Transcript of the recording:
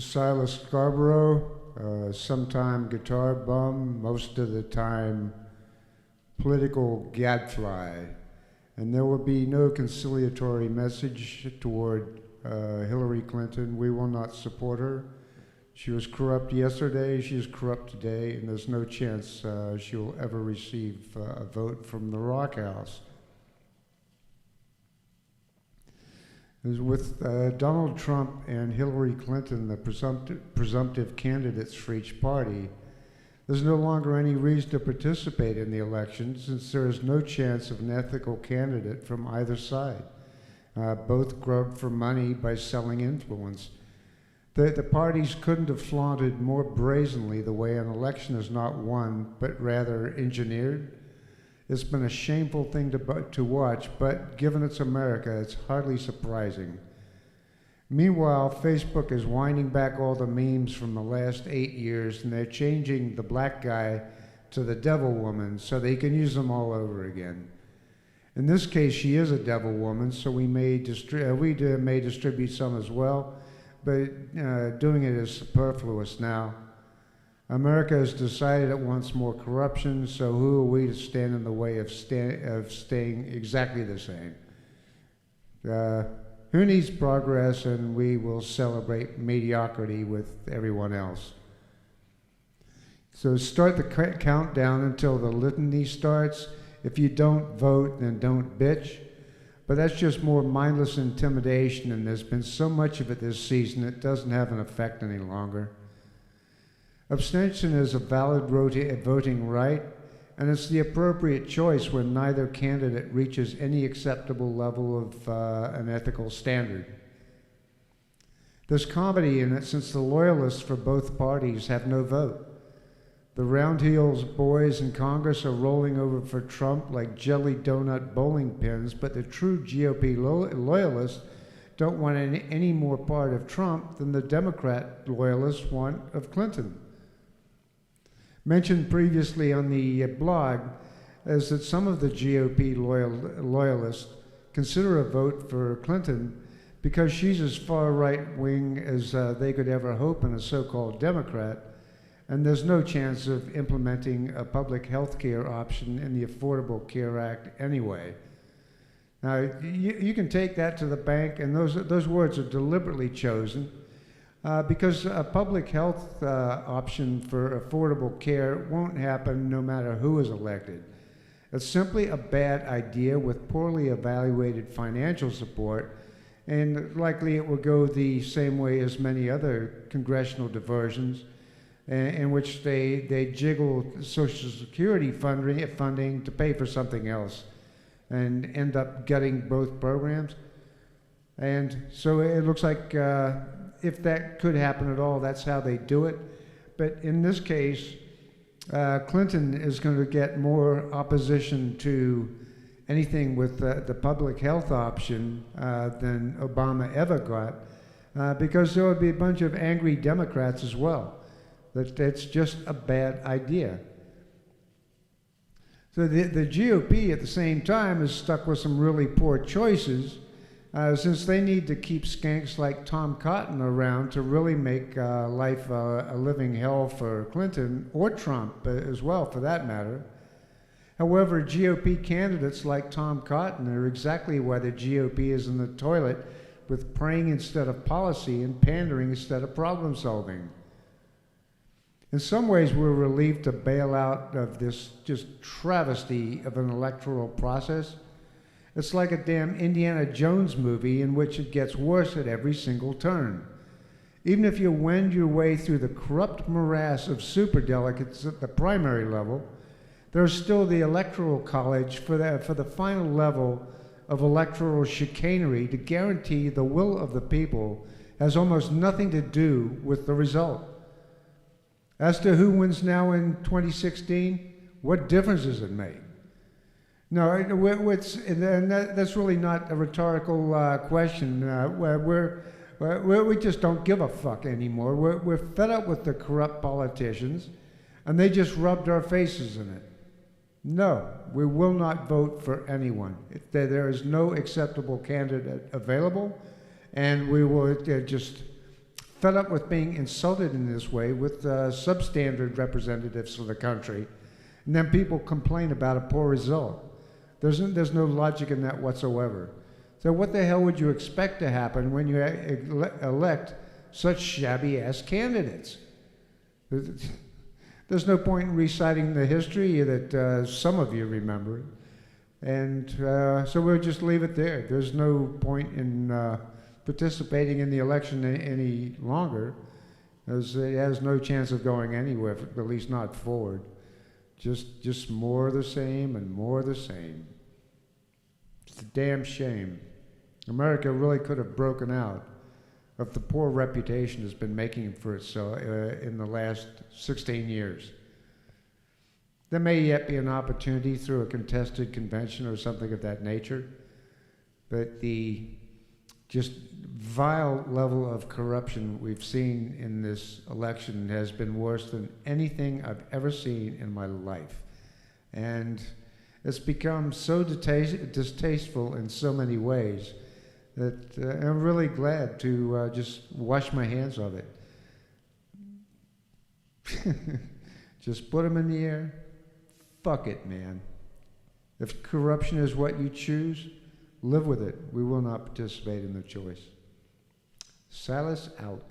Silas Scarborough, sometime guitar bum, most of the time political gadfly. And there will be no conciliatory message toward Hillary Clinton. We will not support her. She was corrupt yesterday, she is corrupt today, and there's no chance she will ever receive a vote from the Rock House. With Donald Trump and Hillary Clinton, the presumptive candidates for each party, there's no longer any reason to participate in the election since there is no chance of an ethical candidate from either side. Both grub for money by selling influence. The parties couldn't have flaunted more brazenly the way an election is not won, but rather engineered. It's been a shameful thing to watch, but given it's America, it's hardly surprising. Meanwhile, Facebook is winding back all the memes from the last 8 years, and they're changing the black guy to the devil woman so they can use them all over again. In this case, she is a devil woman, so we may distribute some as well, but doing it is superfluous now. America has decided it wants more corruption, so who are we to stand in the way of staying exactly the same? Who needs progress, and we will celebrate mediocrity with everyone else. So start the countdown until the litany starts. If you don't vote, then don't bitch. But that's just more mindless intimidation, and there's been so much of it this season it doesn't have an effect any longer. Abstention is a valid voting right, and it's the appropriate choice when neither candidate reaches any acceptable level of an ethical standard. There's comedy in it since the loyalists for both parties have no vote. The Roundheels boys in Congress are rolling over for Trump like jelly donut bowling pins, but the true GOP loyalists don't want any more part of Trump than the Democrat loyalists want of Clinton. Mentioned previously on the blog is that some of the GOP loyalists consider a vote for Clinton because she's as far right-wing as they could ever hope in a so-called Democrat, and there's no chance of implementing a public health care option in the Affordable Care Act anyway. Now, you can take that to the bank, and those words are deliberately chosen because a public health option for affordable care won't happen no matter who is elected. It's simply a bad idea with poorly evaluated financial support, and likely it will go the same way as many other congressional diversions in which they jiggle Social Security funding to pay for something else and end up gutting both programs. And so it looks like if that could happen at all, that's how they do it. But in this case, Clinton is going to get more opposition to anything with the public health option than Obama ever got, because there would be a bunch of angry Democrats as well. That's just a bad idea. So the GOP at the same time is stuck with some really poor choices since they need to keep skanks like Tom Cotton around to really make life a living hell for Clinton or Trump as well, for that matter. However, GOP candidates like Tom Cotton are exactly why the GOP is in the toilet with praying instead of policy and pandering instead of problem solving. In some ways, we're relieved to bail out of this just travesty of an electoral process. It's like a damn Indiana Jones movie in which it gets worse at every single turn. Even if you wend your way through the corrupt morass of superdelegates at the primary level, there's still the Electoral College for the final level of electoral chicanery to guarantee the will of the people has almost nothing to do with the result. As to who wins now in 2016, what difference does it make? No, that's really not a rhetorical question. We just don't give a fuck anymore. We're fed up with the corrupt politicians, and they just rubbed our faces in it. No, we will not vote for anyone. There is no acceptable candidate available, and we will just fed up with being insulted in this way with substandard representatives of the country, and then people complain about a poor result. There's no logic in that whatsoever. So what the hell would you expect to happen when you elect such shabby-ass candidates? There's no point in reciting the history that some of you remember. And so we'll just leave it there. There's no point in participating in the election any longer, as it has no chance of going anywhere, at least not forward. Just more of the same and more of the same. It's a damn shame. America really could have broken out of the poor reputation it's been making for itself in the last 16 years. There may yet be an opportunity through a contested convention or something of that nature, but the just vile level of corruption we've seen in this election has been worse than anything I've ever seen in my life. And it's become so distasteful in so many ways that I'm really glad to just wash my hands of it. Just put them in the air. Fuck it, man. If corruption is what you choose, live with it. We will not participate in the choice. Silas out.